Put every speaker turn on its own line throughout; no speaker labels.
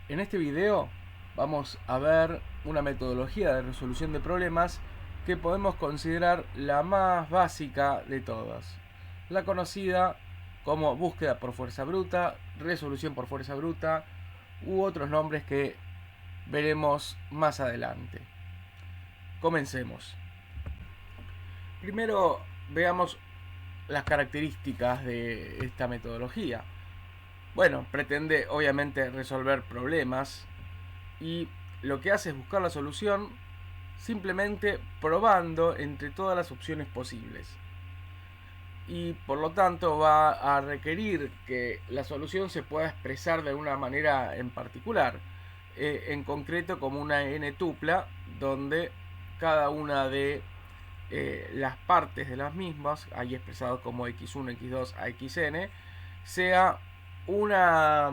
En este video vamos a ver una metodología de resolución de problemas que podemos considerar la más básica de todas, la conocida como búsqueda por fuerza bruta, resolución por fuerza bruta u otros nombres que veremos más adelante. Comencemos. Primero veamos las características de esta metodología. Bueno, pretende obviamente resolver problemas y lo que hace es buscar la solución simplemente probando entre todas las opciones posibles. Y por lo tanto va a requerir que la solución se pueda expresar de una manera en particular, en concreto como una n tupla, donde cada una de las partes de las mismas, ahí expresado como x1, x2 a xn, sea una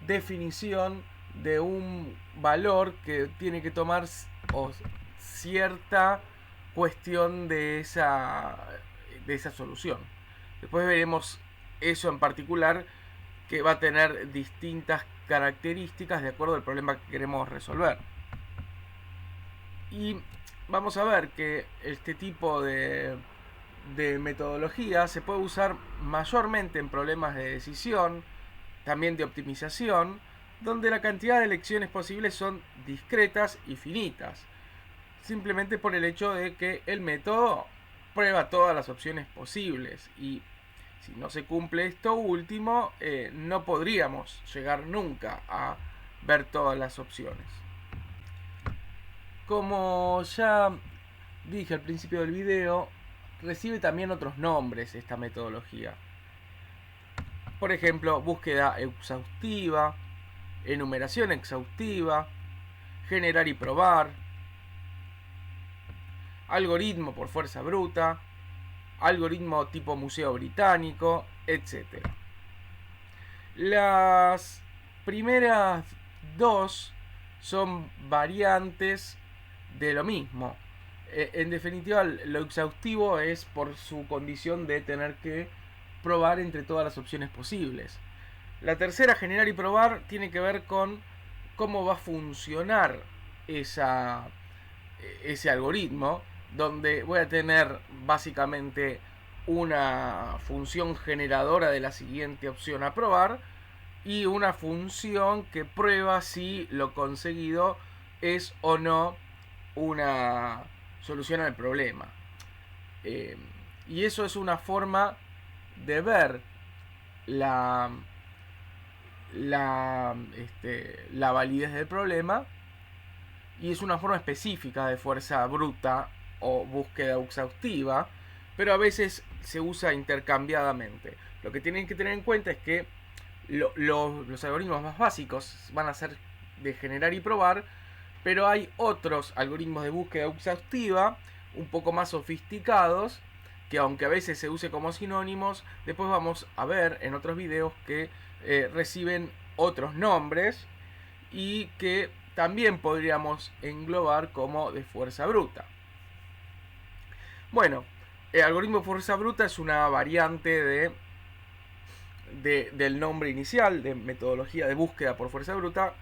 definición de un valor que tiene que tomar cierta cuestión de esa solución. Después veremos eso en particular, que va a tener distintas características de acuerdo al problema que queremos resolver. Y vamos a ver que este tipo de metodología se puede usar mayormente en problemas de decisión, también de optimización, donde la cantidad de elecciones posibles son discretas y finitas, simplemente por el hecho de que el método prueba todas las opciones posibles, y si no se cumple esto último, no podríamos llegar nunca a ver todas las opciones. Como ya dije al principio del video, recibe también otros nombres esta metodología. Por ejemplo, búsqueda exhaustiva, enumeración exhaustiva, generar y probar, algoritmo por fuerza bruta, algoritmo tipo museo británico, etc. Las primeras dos son variantes de lo mismo. En definitiva, lo exhaustivo es por su condición de tener que probar entre todas las opciones posibles. La tercera, generar y probar, tiene que ver con cómo va a funcionar ese algoritmo, donde voy a tener básicamente una función generadora de la siguiente opción a probar y una función que prueba si lo conseguido es o no una solución al problema. Y eso es una forma de ver la, la validez del problema, y es una forma específica de fuerza bruta o búsqueda exhaustiva, pero a veces se usa intercambiadamente. Lo que tienen que tener en cuenta es que los algoritmos más básicos van a ser de generar y probar, pero hay otros algoritmos de búsqueda exhaustiva un poco más sofisticados, que aunque a veces se use como sinónimos, después vamos a ver en otros videos que reciben otros nombres y que también podríamos englobar como de fuerza bruta. Bueno, el algoritmo de fuerza bruta es una variante del nombre inicial de metodología de búsqueda por fuerza bruta.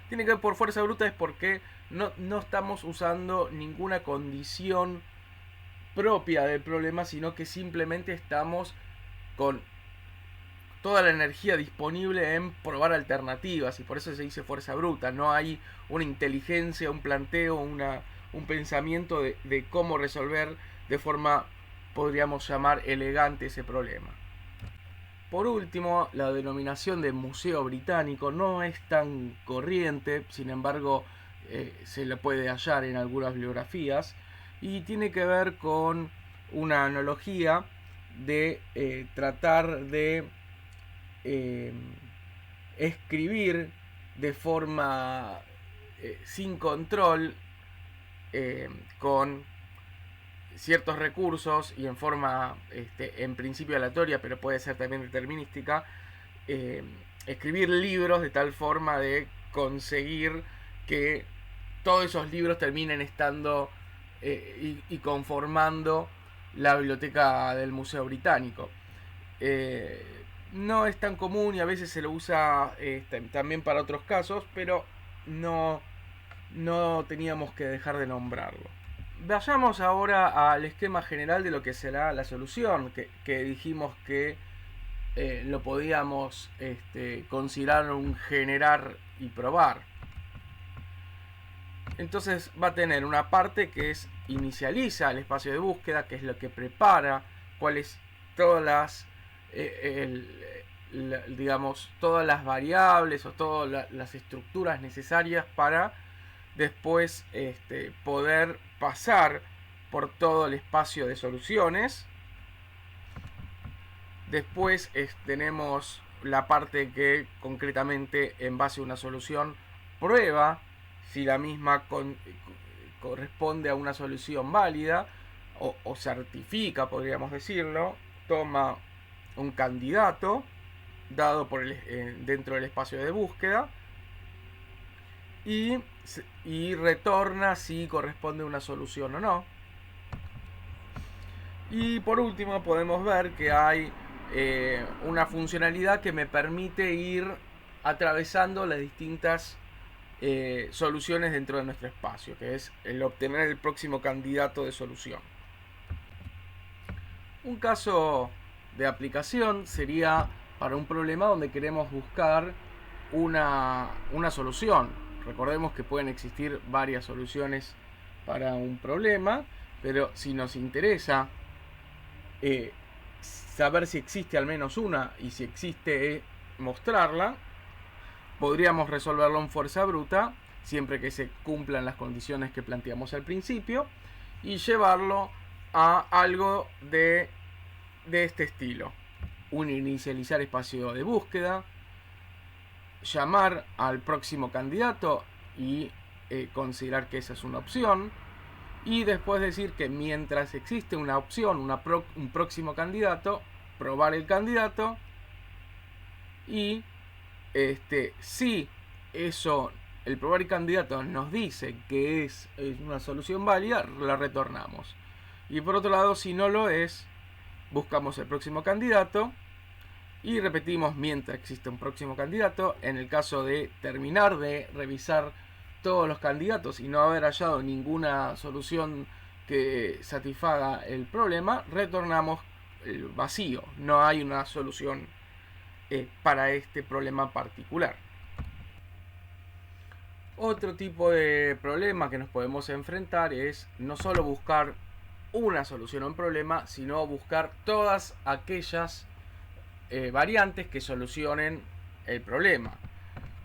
Tiene que ver por fuerza bruta es porque no estamos usando ninguna condición propia del problema, sino que simplemente estamos con toda la energía disponible en probar alternativas, y por eso se dice fuerza bruta. No hay una inteligencia, un planteo, un pensamiento de cómo resolver de forma, podríamos llamar, elegante ese problema. Por último, la denominación de museo británico no es tan corriente, sin embargo se la puede hallar en algunas bibliografías, y tiene que ver con una analogía de tratar de eh, escribir de forma sin control, con ciertos recursos y en forma en principio aleatoria, pero puede ser también determinística, escribir libros de tal forma de conseguir que todos esos libros terminen estando y conformando la biblioteca del Museo Británico. no es tan común y a veces se lo usa también para otros casos, pero no teníamos que dejar de nombrarlo. Vayamos ahora al esquema general de lo que será la solución, que dijimos que lo podíamos considerar un generar y probar. Entonces va a tener una parte que es inicializa el espacio de búsqueda, que es lo que prepara cuáles todas las digamos todas las variables o todas las estructuras necesarias para después poder pasar por todo el espacio de soluciones. Después tenemos la parte que concretamente en base a una solución prueba si la misma corresponde a una solución válida o certifica, podríamos decirlo. Toma un candidato dado por dentro del espacio de búsqueda y retorna si corresponde a una solución o no. Y por último podemos ver que hay una funcionalidad que me permite ir atravesando las distintas soluciones dentro de nuestro espacio, que es el obtener el próximo candidato de solución. Un caso de aplicación sería para un problema donde queremos buscar una solución. Recordemos que pueden existir varias soluciones para un problema, pero si nos interesa saber si existe al menos una y si existe mostrarla, podríamos resolverlo en fuerza bruta siempre que se cumplan las condiciones que planteamos al principio y llevarlo a algo de este estilo: un inicializar espacio de búsqueda, llamar al próximo candidato y considerar que esa es una opción, y después decir que mientras existe una opción, un próximo candidato, probar el candidato, y si eso, el probar el candidato nos dice que es una solución válida, la retornamos. Y por otro lado, si no lo es, buscamos el próximo candidato y repetimos mientras existe un próximo candidato. En el caso de terminar de revisar todos los candidatos y no haber hallado ninguna solución que satisfaga el problema, retornamos el vacío. No hay una solución para este problema particular. Otro tipo de problema que nos podemos enfrentar es no solo buscar una solución a un problema, sino buscar todas aquellas variantes que solucionen el problema.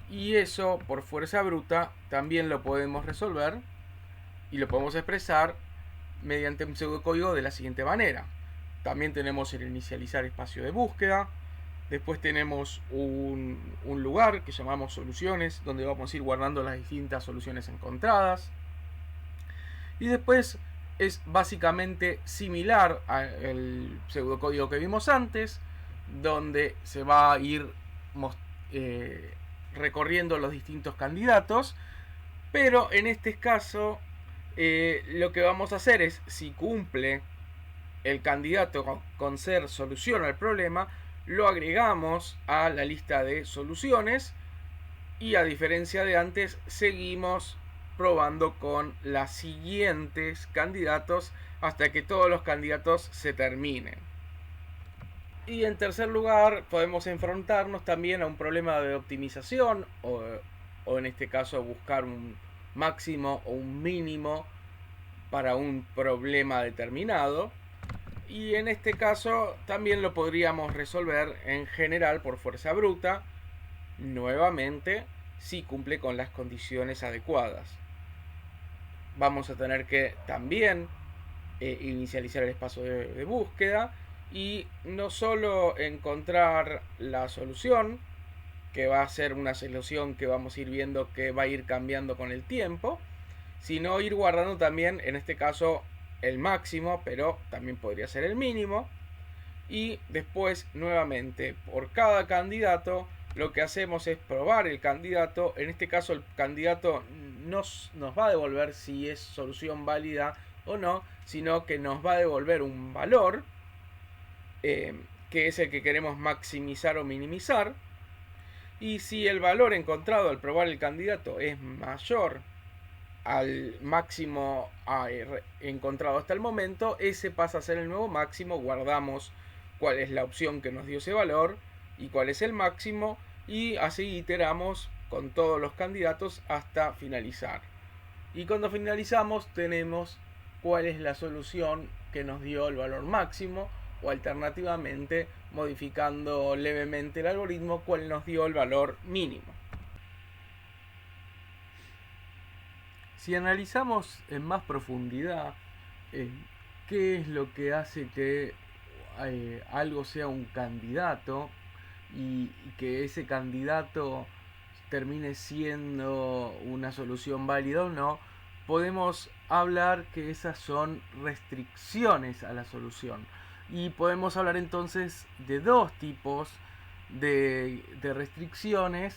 Y eso, por fuerza bruta, también lo podemos resolver y lo podemos expresar mediante un pseudocódigo de la siguiente manera. También tenemos el inicializar espacio de búsqueda. Después tenemos un lugar que llamamos soluciones, donde vamos a ir guardando las distintas soluciones encontradas. Y después es básicamente similar al pseudocódigo que vimos antes, donde se va a ir recorriendo los distintos candidatos, pero en este caso lo que vamos a hacer es, si cumple el candidato con ser solución al problema, lo agregamos a la lista de soluciones y, a diferencia de antes, seguimos probando con los siguientes candidatos hasta que todos los candidatos se terminen. Y en tercer lugar, podemos enfrentarnos también a un problema de optimización o en este caso buscar un máximo o un mínimo para un problema determinado. Y en este caso también lo podríamos resolver en general por fuerza bruta, nuevamente si cumple con las condiciones adecuadas. Vamos a tener que también inicializar el espacio de búsqueda y no solo encontrar la solución, que va a ser una solución que vamos a ir viendo que va a ir cambiando con el tiempo, sino ir guardando también, en este caso, el máximo, pero también podría ser el mínimo. Y después, nuevamente, por cada candidato, lo que hacemos es probar el candidato. En este caso, el candidato nos va a devolver si es solución válida o no, sino que nos va a devolver un valor que es el que queremos maximizar o minimizar. Y si el valor encontrado al probar el candidato es mayor al máximo encontrado hasta el momento, ese pasa a ser el nuevo máximo. Guardamos cuál es la opción que nos dio ese valor y cuál es el máximo, y así iteramos con todos los candidatos hasta finalizar. Y cuando finalizamos tenemos cuál es la solución que nos dio el valor máximo, o alternativamente, modificando levemente el algoritmo, cuál nos dio el valor mínimo. Si analizamos en más profundidad qué es lo que hace que algo sea un candidato y que ese candidato termine siendo una solución válida o no, podemos hablar que esas son restricciones a la solución. Y podemos hablar entonces de dos tipos de restricciones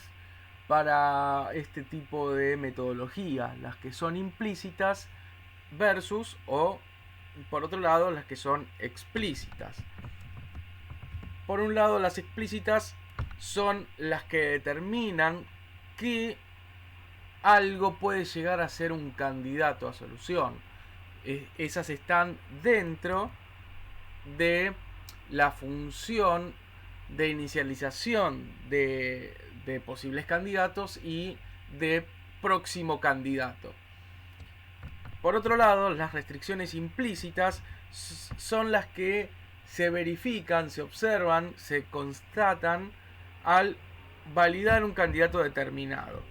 para este tipo de metodología: las que son implícitas versus, o por otro lado, las que son explícitas. Por un lado, las explícitas son las que determinan que algo puede llegar a ser un candidato a solución. Esas están dentro de la función de inicialización de posibles candidatos y de próximo candidato. Por otro lado, las restricciones implícitas son las que se verifican, se observan, se constatan al validar un candidato determinado.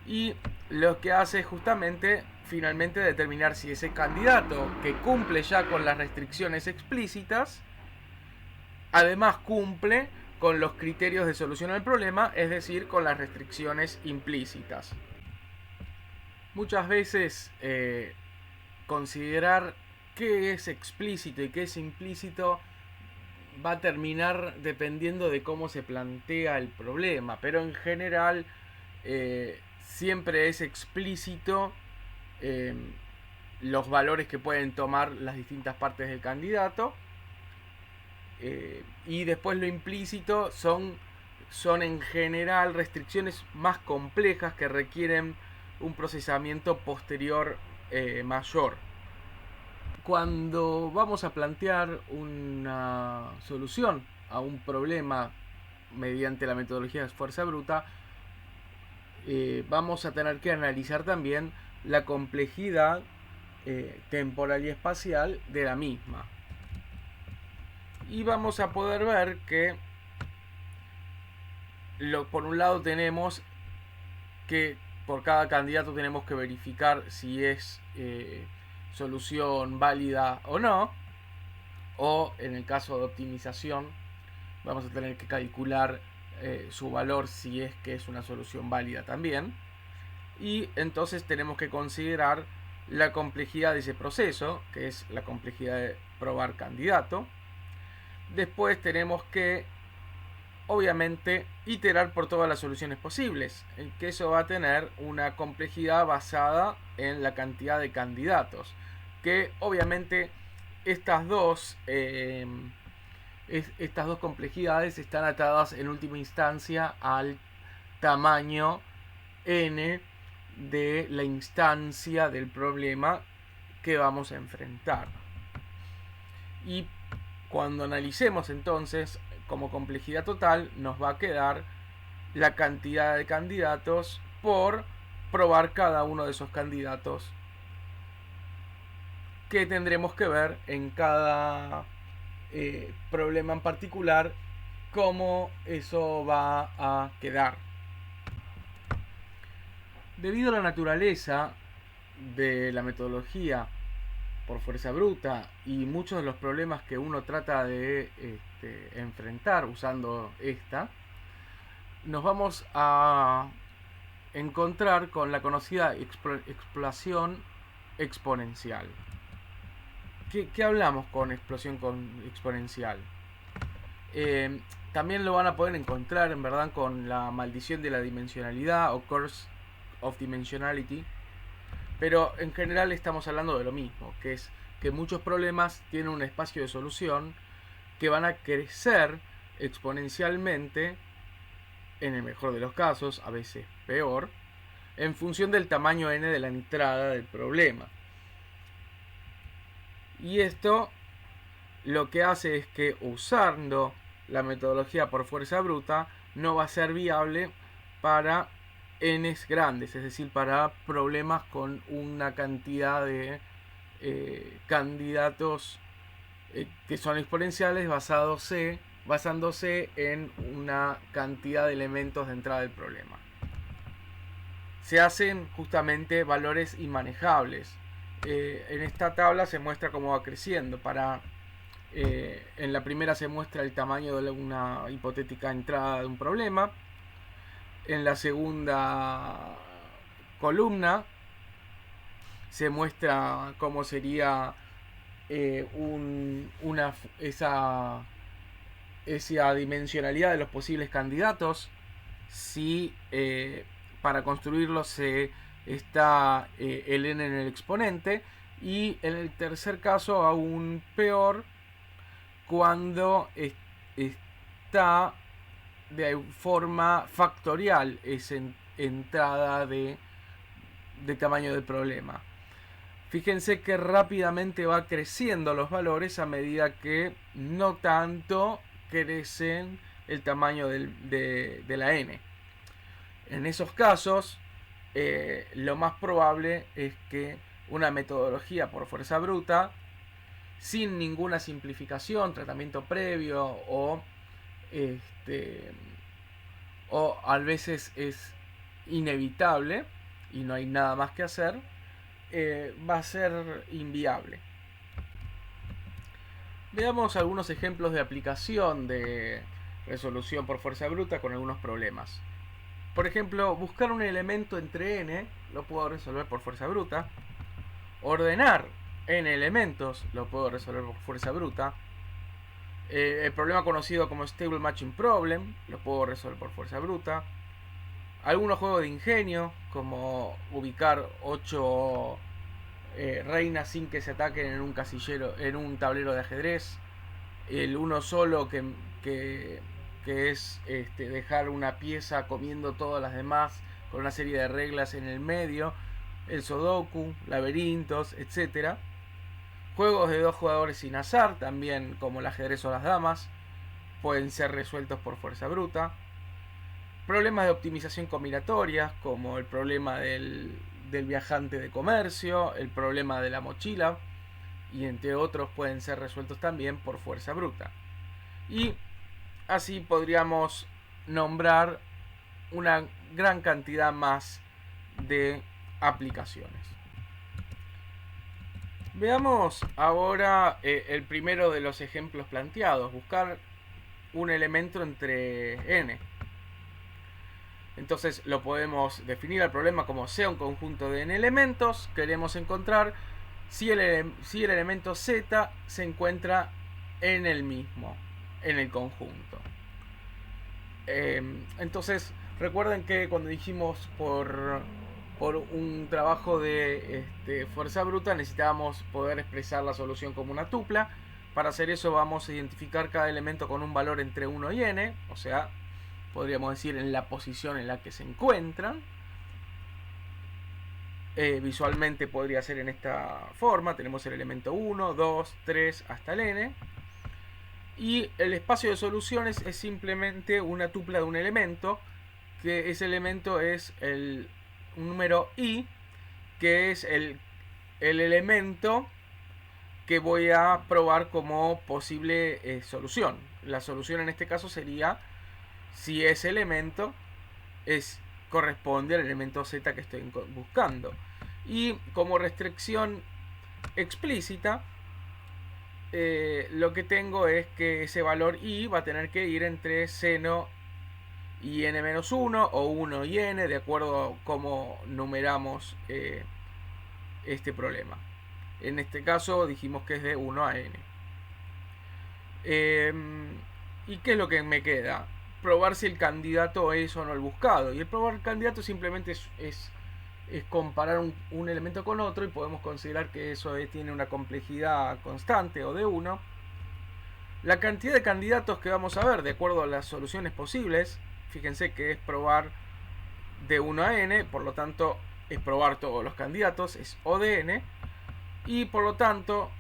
Y lo que hace es justamente finalmente determinar si ese candidato, que cumple ya con las restricciones explícitas, además cumple con los criterios de solución al problema, es decir, con las restricciones implícitas. Muchas veces considerar qué es explícito y qué es implícito va a terminar dependiendo de cómo se plantea el problema, pero en general siempre es explícito los valores que pueden tomar las distintas partes del candidato, y después lo implícito son en general restricciones más complejas que requieren un procesamiento posterior mayor. Cuando vamos a plantear una solución a un problema mediante la metodología de fuerza bruta, vamos a tener que analizar también la complejidad temporal y espacial de la misma. Y vamos a poder ver que por un lado tenemos que por cada candidato tenemos que verificar si es solución válida o no, o en el caso de optimización vamos a tener que calcular su valor si es que es una solución válida también. Y entonces tenemos que considerar la complejidad de ese proceso, que es la complejidad de probar candidato. Después tenemos que, obviamente, iterar por todas las soluciones posibles, en que eso va a tener una complejidad basada en la cantidad de candidatos, que obviamente estas dos complejidades están atadas en última instancia al tamaño n de la instancia del problema que vamos a enfrentar. Y cuando analicemos entonces como complejidad total, nos va a quedar la cantidad de candidatos por probar cada uno de esos candidatos, que tendremos que ver en cada problema en particular cómo eso va a quedar. Debido a la naturaleza de la metodología por fuerza bruta y muchos de los problemas que uno trata de enfrentar usando esta, nos vamos a encontrar con la conocida explosión exponencial. ¿Qué hablamos con explosión exponencial? También lo van a poder encontrar en verdad con la maldición de la dimensionalidad o curse of dimensionality, pero en general estamos hablando de lo mismo, que es que muchos problemas tienen un espacio de solución que van a crecer exponencialmente, en el mejor de los casos, a veces peor, en función del tamaño n de la entrada del problema. Y esto lo que hace es que usando la metodología por fuerza bruta no va a ser viable para n's grandes, es decir, para problemas con una cantidad de candidatos que son exponenciales basándose en una cantidad de elementos de entrada del problema. Se hacen justamente valores inmanejables. En esta tabla se muestra cómo va creciendo. En la primera se muestra el tamaño de una hipotética entrada de un problema. En la segunda columna se muestra cómo sería esa dimensionalidad de los posibles candidatos si para construirlo se está el n en el exponente, y en el tercer caso aún peor, cuando está de forma factorial esa entrada de tamaño del problema. Fíjense que rápidamente va creciendo los valores a medida que no tanto crecen el tamaño de la n. En esos casos, lo más probable es que una metodología por fuerza bruta, sin ninguna simplificación, tratamiento previo o a veces es inevitable y no hay nada más que hacer, va a ser inviable. Veamos algunos ejemplos de aplicación de resolución por fuerza bruta con algunos problemas. Por ejemplo, buscar un elemento entre n lo puedo resolver por fuerza bruta. Ordenar n elementos lo puedo resolver por fuerza bruta. El problema conocido como Stable Matching Problem lo puedo resolver por fuerza bruta. Algunos juegos de ingenio, como ubicar 8 reinas sin que se ataquen en un casillero, en un tablero de ajedrez. El uno solo que es dejar una pieza comiendo todas las demás con una serie de reglas en el medio. El Sudoku, laberintos, etc. Juegos de 2 jugadores sin azar, también como el ajedrez o las damas, pueden ser resueltos por fuerza bruta. Problemas de optimización combinatoria, como el problema del viajante de comercio, el problema de la mochila, y entre otros pueden ser resueltos también por fuerza bruta. Y así podríamos nombrar una gran cantidad más de aplicaciones. Veamos ahora el primero de los ejemplos planteados, buscar un elemento entre n. Entonces lo podemos definir al problema como sea un conjunto de n elementos. Queremos encontrar si el elemento z se encuentra en el mismo, en el conjunto. Entonces recuerden que cuando dijimos por un trabajo de fuerza bruta necesitábamos poder expresar la solución como una tupla. Para hacer eso vamos a identificar cada elemento con un valor entre 1 y n, o sea, podríamos decir en la posición en la que se encuentran. Visualmente podría ser en esta forma. Tenemos el elemento 1, 2, 3 hasta el n. Y el espacio de soluciones es simplemente una tupla de un elemento, que ese elemento es un número i, que es el elemento que voy a probar como posible solución. La solución en este caso sería si ese elemento corresponde al elemento z que estoy buscando. Y como restricción explícita, lo que tengo es que ese valor i va a tener que ir entre seno y n-1 o 1 y n, de acuerdo a cómo numeramos este problema. En este caso dijimos que es de 1 a n. ¿Y qué es lo que me queda? Probar si el candidato es o no el buscado. Y el probar el candidato simplemente es comparar un elemento con otro, y podemos considerar que eso tiene una complejidad constante o de 1. La cantidad de candidatos que vamos a ver de acuerdo a las soluciones posibles, fíjense que es probar de 1 a n, por lo tanto es probar todos los candidatos, es O de n, y por lo tanto,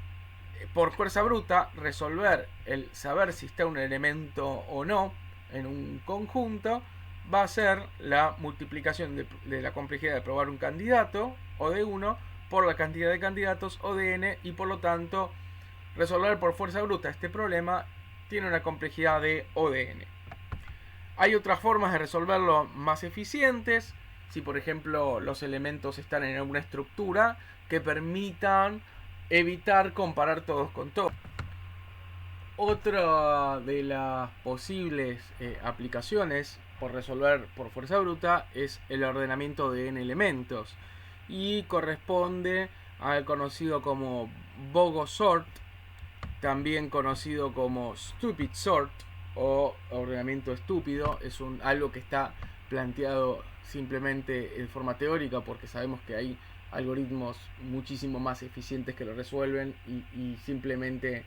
por fuerza bruta, resolver el saber si está un elemento o no en un conjunto va a ser la multiplicación de la complejidad de probar un candidato, O de 1, por la cantidad de candidatos, O de n, y por lo tanto resolver por fuerza bruta este problema tiene una complejidad de O de n. Hay otras formas de resolverlo más eficientes, si por ejemplo los elementos están en alguna estructura que permitan evitar comparar todos con todos. Otra de las posibles aplicaciones por resolver por fuerza bruta es el ordenamiento de n elementos y corresponde al conocido como bogus sort, también conocido como stupid sort o ordenamiento estúpido. Es algo que está planteado simplemente en forma teórica porque sabemos que hay algoritmos muchísimo más eficientes que lo resuelven y simplemente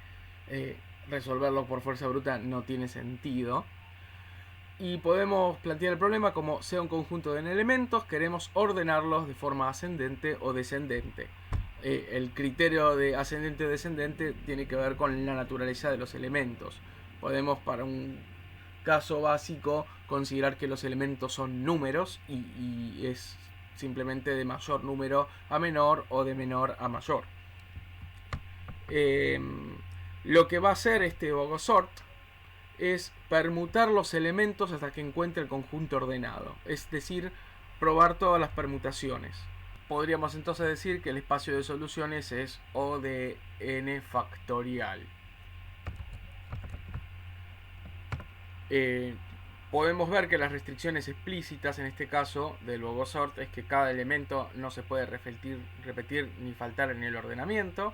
resolverlo por fuerza bruta no tiene sentido. Y podemos plantear el problema como sea un conjunto de elementos, queremos ordenarlos de forma ascendente o descendente. El criterio de ascendente o descendente tiene que ver con la naturaleza de los elementos. Podemos, para un caso básico, considerar que los elementos son números y es simplemente de mayor número a menor o de menor a mayor. Lo que va a hacer este bogus sort es permutar los elementos hasta que encuentre el conjunto ordenado, es decir, probar todas las permutaciones. Podríamos entonces decir que el espacio de soluciones es O de n factorial. Podemos ver que las restricciones explícitas en este caso del bogus sort es que cada elemento no se puede repetir ni faltar en el ordenamiento.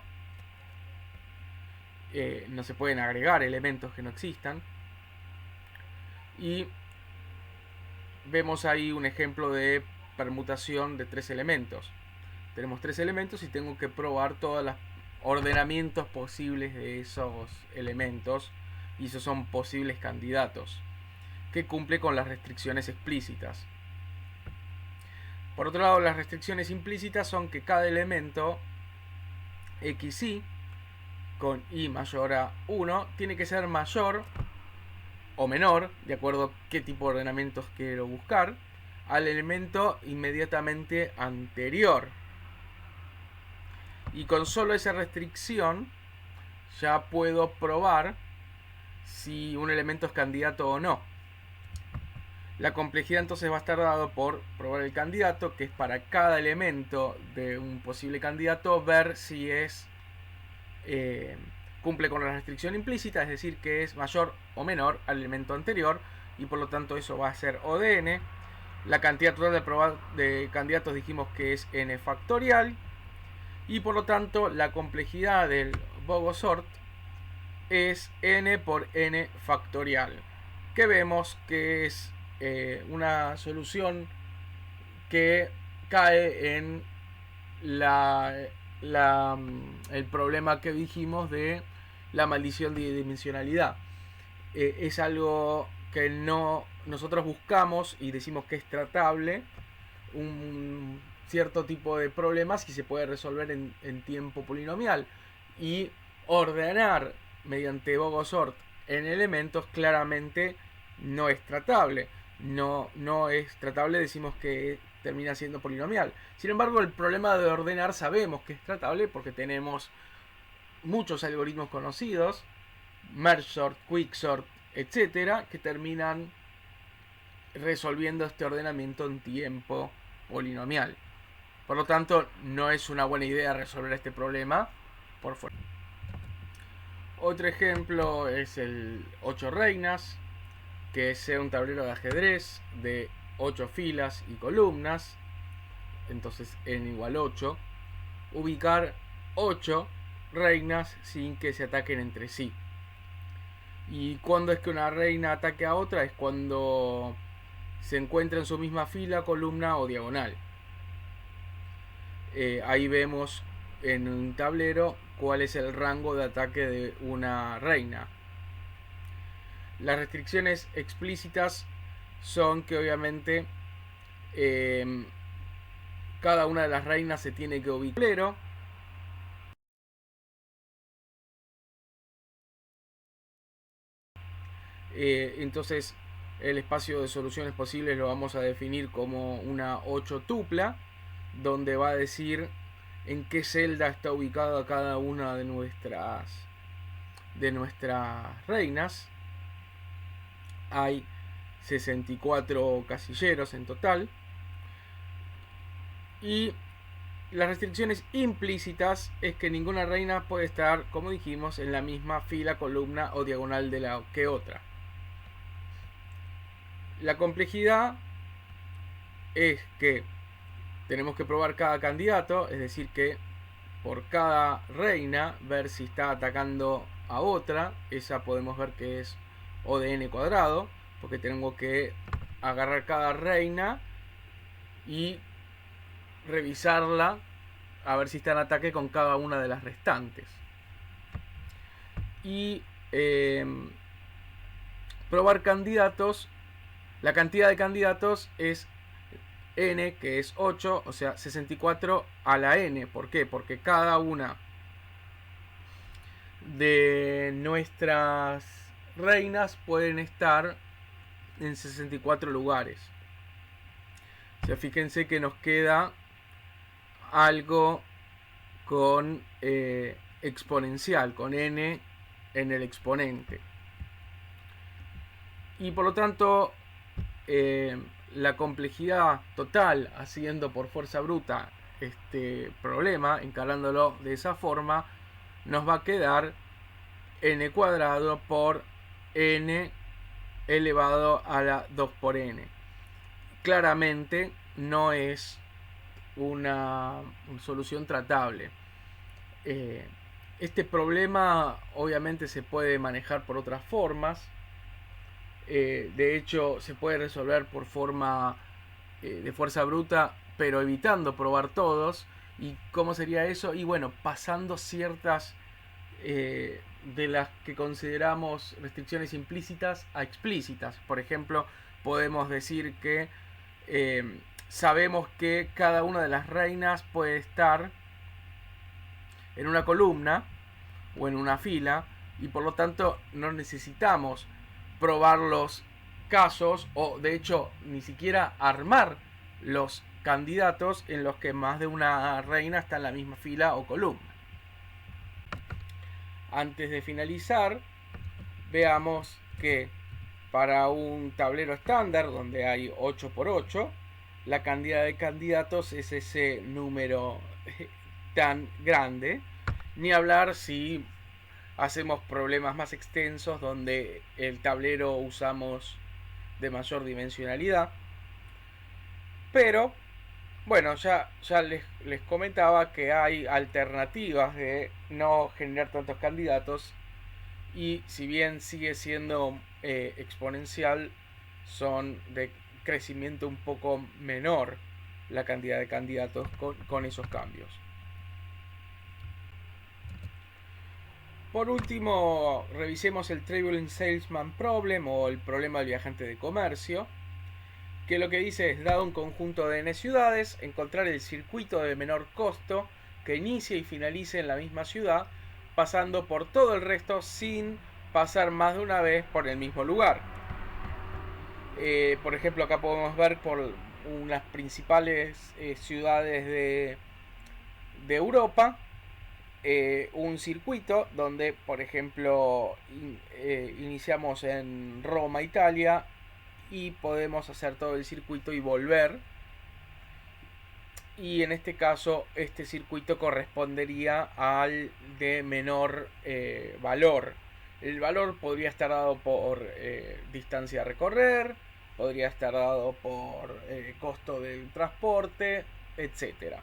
No se pueden agregar elementos que no existan. Y vemos ahí un ejemplo de permutación de 3 elementos. Tenemos 3 elementos y tengo que probar todos los ordenamientos posibles de esos elementos, y esos son posibles candidatos que cumple con las restricciones explícitas. Por otro lado, las restricciones implícitas son que cada elemento xy con i mayor a 1 tiene que ser mayor o menor, de acuerdo a qué tipo de ordenamientos quiero buscar, al elemento inmediatamente anterior. Y con solo esa restricción ya puedo probar si un elemento es candidato o no. La complejidad entonces va a estar dado por probar el candidato, que es para cada elemento de un posible candidato ver si es cumple con la restricción implícita, es decir, que es mayor o menor al elemento anterior, y por lo tanto eso va a ser O de n. La cantidad total de candidatos dijimos que es n factorial, y por lo tanto la complejidad del bogus sort es n por n factorial, que vemos que es una solución que cae en el problema que dijimos de la maldición de dimensionalidad. Es algo que nosotros buscamos y decimos que es tratable, un cierto tipo de problemas que se puede resolver en tiempo polinomial, y ordenar mediante bogus sort en elementos claramente no es tratable. No es tratable, decimos que termina siendo polinomial. Sin embargo, el problema de ordenar sabemos que es tratable porque tenemos muchos algoritmos conocidos, merge sort, quicksort, etcétera, que terminan resolviendo este ordenamiento en tiempo polinomial. Por lo tanto, no es una buena idea resolver este problema por fuera. Otro ejemplo es el 8 reinas, que sea un tablero de ajedrez de 8 filas y columnas, entonces n igual 8, ubicar 8 reinas sin que se ataquen entre sí. ¿Y cuándo es que una reina ataque a otra? Es cuando se encuentra en su misma fila, columna o diagonal. Ahí vemos en un tablero cuál es el rango de ataque de una reina. Las restricciones explícitas son que obviamente cada una de las reinas se tiene que ubicar. Entonces el espacio de soluciones posibles lo vamos a definir como una 8 tupla, donde va a decir en qué celda está ubicada cada una de nuestras reinas. Hay 64 casilleros en total. Y las restricciones implícitas es que ninguna reina puede estar, como dijimos, en la misma fila, columna o diagonal de la que otra. La complejidad es que tenemos que probar cada candidato, es decir que por cada reina ver si está atacando a otra. Esa podemos ver que es O de n cuadrado, porque tengo que agarrar cada reina y revisarla a ver si está en ataque con cada una de las restantes. Y probar candidatos. La cantidad de candidatos es n, que es 8, o sea 64 a la n. ¿Por qué? Porque cada una de nuestras reinas pueden estar en 64 lugares. O sea, fíjense que nos queda algo con exponencial, con n en el exponente. Y por lo tanto, la complejidad total, haciendo por fuerza bruta este problema, encarándolo de esa forma, nos va a quedar n cuadrado por n elevado a la 2 por n. Claramente no es una solución tratable. Este problema obviamente se puede manejar por otras formas. De hecho, se puede resolver por forma de fuerza bruta, pero evitando probar todos. ¿Y cómo sería eso? Y bueno, pasando ciertas de las que consideramos restricciones implícitas a explícitas. Por ejemplo, podemos decir que sabemos que cada una de las reinas puede estar en una columna o en una fila, y por lo tanto no necesitamos probar los casos, o de hecho ni siquiera armar los candidatos en los que más de una reina está en la misma fila o columna. Antes de finalizar, veamos que para un tablero estándar donde hay 8 por 8, la cantidad de candidatos es ese número tan grande. Ni hablar si hacemos problemas más extensos donde el tablero usamos de mayor dimensionalidad. Pero bueno, ya les comentaba que hay alternativas de no generar tantos candidatos, y si bien sigue siendo exponencial, son de crecimiento un poco menor la cantidad de candidatos con esos cambios. Por último, revisemos el Traveling Salesman Problem, o el problema del viajante de comercio, que lo que dice es: dado un conjunto de n ciudades, encontrar el circuito de menor costo que inicie y finalice en la misma ciudad, pasando por todo el resto sin pasar más de una vez por el mismo lugar. Por ejemplo, acá podemos ver por unas principales ciudades de Europa, un circuito donde, por ejemplo, iniciamos en Roma, Italia, y podemos hacer todo el circuito y volver. Y en este caso, este circuito correspondería al de menor valor. El valor podría estar dado por distancia a recorrer, podría estar dado por costo del transporte, etcétera.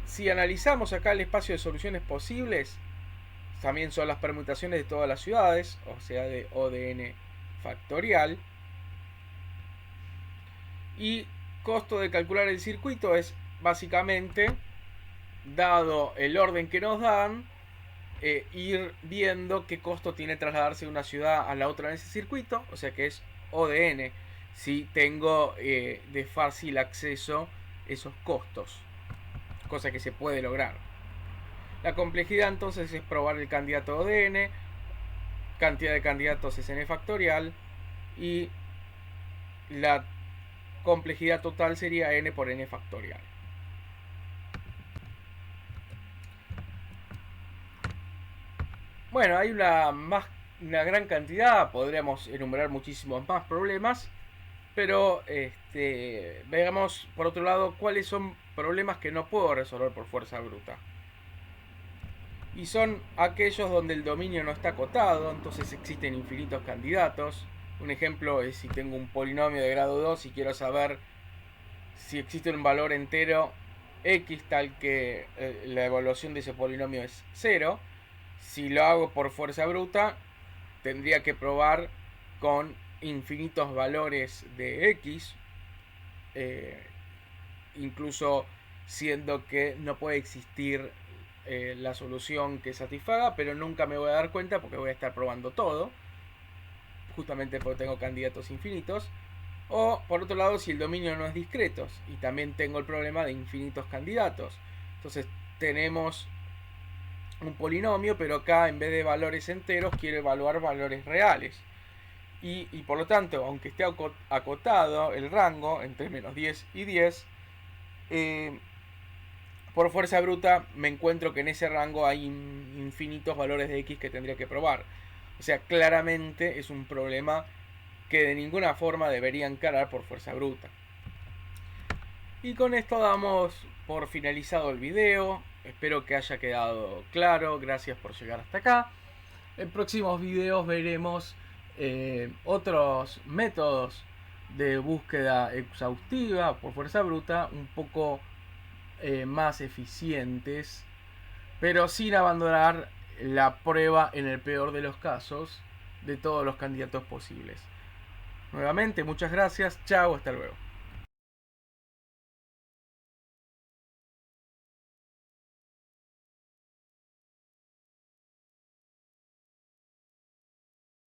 Si analizamos acá el espacio de soluciones posibles, también son las permutaciones de todas las ciudades, o sea, de O de n factorial. Y costo de calcular el circuito es básicamente, dado el orden que nos dan, ir viendo qué costo tiene trasladarse de una ciudad a la otra en ese circuito, o sea que es ODN, si tengo de fácil acceso esos costos, cosa que se puede lograr. La complejidad entonces es probar el candidato ODN, cantidad de candidatos es n factorial y la complejidad total sería n por n factorial. Bueno, hay una gran cantidad, podríamos enumerar muchísimos más problemas, pero veamos por otro lado cuáles son problemas que no puedo resolver por fuerza bruta. Y son aquellos donde el dominio no está acotado, entonces existen infinitos candidatos. Un ejemplo es si tengo un polinomio de grado 2 y quiero saber si existe un valor entero x tal que la evaluación de ese polinomio es 0. Si lo hago por fuerza bruta, tendría que probar con infinitos valores de x, incluso siendo que no puede existir la solución que satisfaga, pero nunca me voy a dar cuenta porque voy a estar probando todo, justamente porque tengo candidatos infinitos. O por otro lado, si el dominio no es discreto, y también tengo el problema de infinitos candidatos. Entonces tenemos un polinomio, pero acá en vez de valores enteros quiero evaluar valores reales. Y por lo tanto, aunque esté acotado el rango entre menos 10 y 10, por fuerza bruta me encuentro que en ese rango hay infinitos valores de x que tendría que probar. O sea, claramente es un problema que de ninguna forma debería encarar por fuerza bruta. Y con esto damos por finalizado el video. Espero que haya quedado claro. Gracias por llegar hasta acá. En próximos videos veremos otros métodos de búsqueda exhaustiva por fuerza bruta un poco más eficientes, pero sin abandonar la prueba en el peor de los casos de todos los candidatos posibles. Nuevamente, muchas gracias. Chao, hasta luego.